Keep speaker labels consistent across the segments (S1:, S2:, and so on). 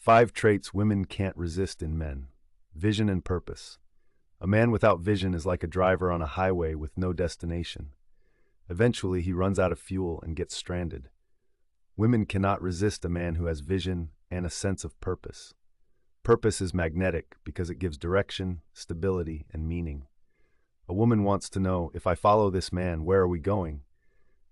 S1: 5 traits women can't resist in men. Vision and purpose. A man without vision is like a driver on a highway with no destination. Eventually, he runs out of fuel and gets stranded. Women cannot resist a man who has vision and a sense of purpose. Purpose is magnetic because it gives direction, stability, and meaning. A woman wants to know, if I follow this man, where are we going?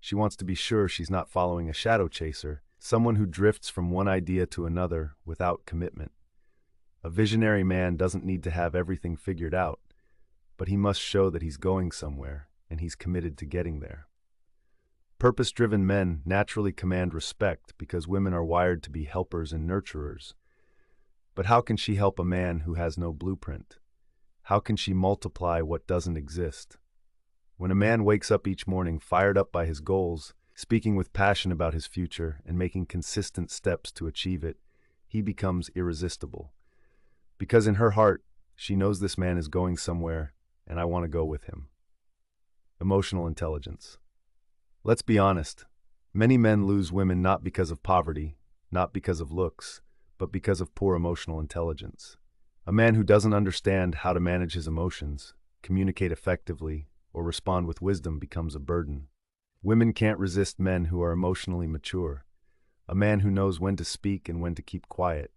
S1: She wants to be sure she's not following a shadow chaser, someone who drifts from one idea to another without commitment. A visionary man doesn't need to have everything figured out, but he must show that he's going somewhere and he's committed to getting there. Purpose-driven men naturally command respect because women are wired to be helpers and nurturers. But how can she help a man who has no blueprint? How can she multiply what doesn't exist? When a man wakes up each morning fired up by his goals, speaking with passion about his future and making consistent steps to achieve it, he becomes irresistible. Because in her heart, she knows this man is going somewhere and I want to go with him. Emotional intelligence. Let's be honest, many men lose women not because of poverty, not because of looks, but because of poor emotional intelligence. A man who doesn't understand how to manage his emotions, communicate effectively, or respond with wisdom becomes a burden. Women can't resist men who are emotionally mature. A man who knows when to speak and when to keep quiet.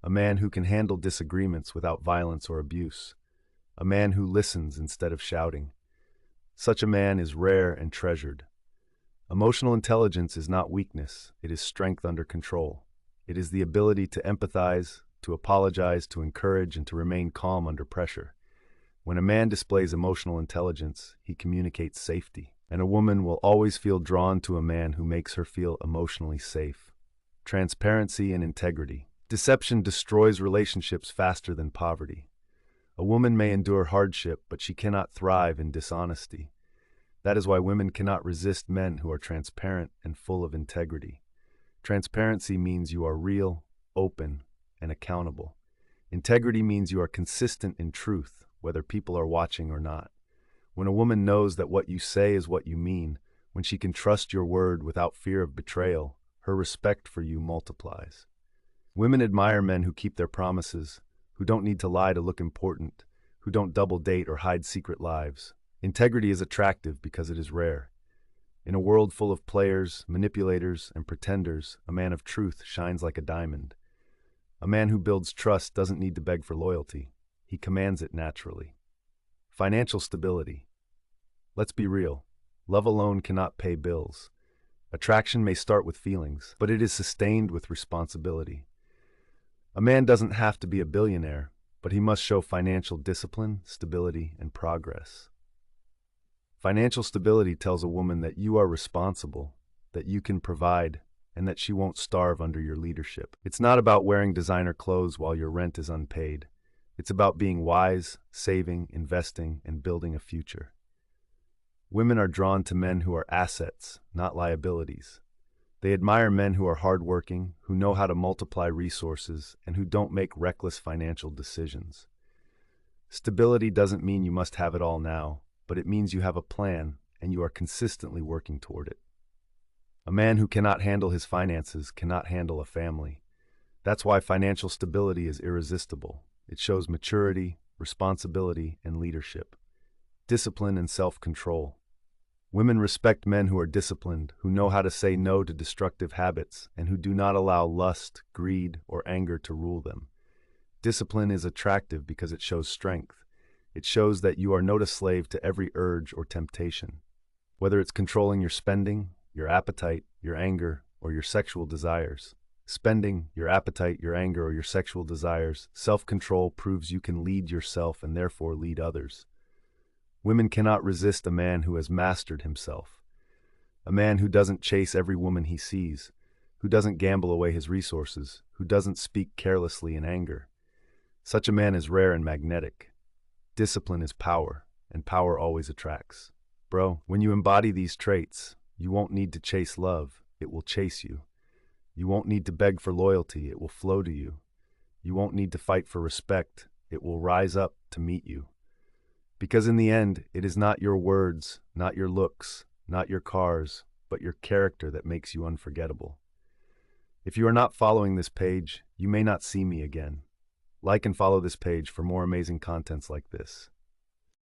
S1: A man who can handle disagreements without violence or abuse. A man who listens instead of shouting. Such a man is rare and treasured. Emotional intelligence is not weakness, it is strength under control. It is the ability to empathize, to apologize, to encourage, and to remain calm under pressure. When a man displays emotional intelligence, he communicates safety, and a woman will always feel drawn to a man who makes her feel emotionally safe. Transparency and integrity. Deception destroys relationships faster than poverty. A woman may endure hardship, but she cannot thrive in dishonesty. That is why women cannot resist men who are transparent and full of integrity. Transparency means you are real, open, and accountable. Integrity means you are consistent in truth, whether people are watching or not. When a woman knows that what you say is what you mean, when she can trust your word without fear of betrayal, her respect for you multiplies. Women admire men who keep their promises, who don't need to lie to look important, who don't double date or hide secret lives. Integrity is attractive because it is rare. In a world full of players, manipulators, and pretenders, a man of truth shines like a diamond. A man who builds trust doesn't need to beg for loyalty. He commands it naturally. Financial stability. Let's be real. Love alone cannot pay bills. Attraction may start with feelings, but it is sustained with responsibility. A man doesn't have to be a billionaire, but he must show financial discipline, stability, and progress. Financial stability tells a woman that you are responsible, that you can provide, and that she won't starve under your leadership. It's not about wearing designer clothes while your rent is unpaid. It's about being wise, saving, investing, and building a future. Women are drawn to men who are assets, not liabilities. They admire men who are hardworking, who know how to multiply resources, and who don't make reckless financial decisions. Stability doesn't mean you must have it all now, but it means you have a plan and you are consistently working toward it. A man who cannot handle his finances cannot handle a family. That's why financial stability is irresistible. It shows maturity, responsibility, and leadership, discipline and self-control. Women respect men who are disciplined, who know how to say no to destructive habits, and who do not allow lust, greed, or anger to rule them. Discipline is attractive because it shows strength. It shows that you are not a slave to every urge or temptation. Whether it's controlling your spending, your appetite, your anger, or your sexual desires. Spending, your appetite, your anger, or your sexual desires, self-control proves you can lead yourself and therefore lead others. Women cannot resist a man who has mastered himself. A man who doesn't chase every woman he sees, who doesn't gamble away his resources, who doesn't speak carelessly in anger. Such a man is rare and magnetic. Discipline is power, and power always attracts. Bro, when you embody these traits, you won't need to chase love, it will chase you. You won't need to beg for loyalty, it will flow to you. You won't need to fight for respect, it will rise up to meet you. Because in the end, it is not your words, not your looks, not your cars, but your character that makes you unforgettable. If you are not following this page, you may not see me again. Like and follow this page for more amazing contents like this.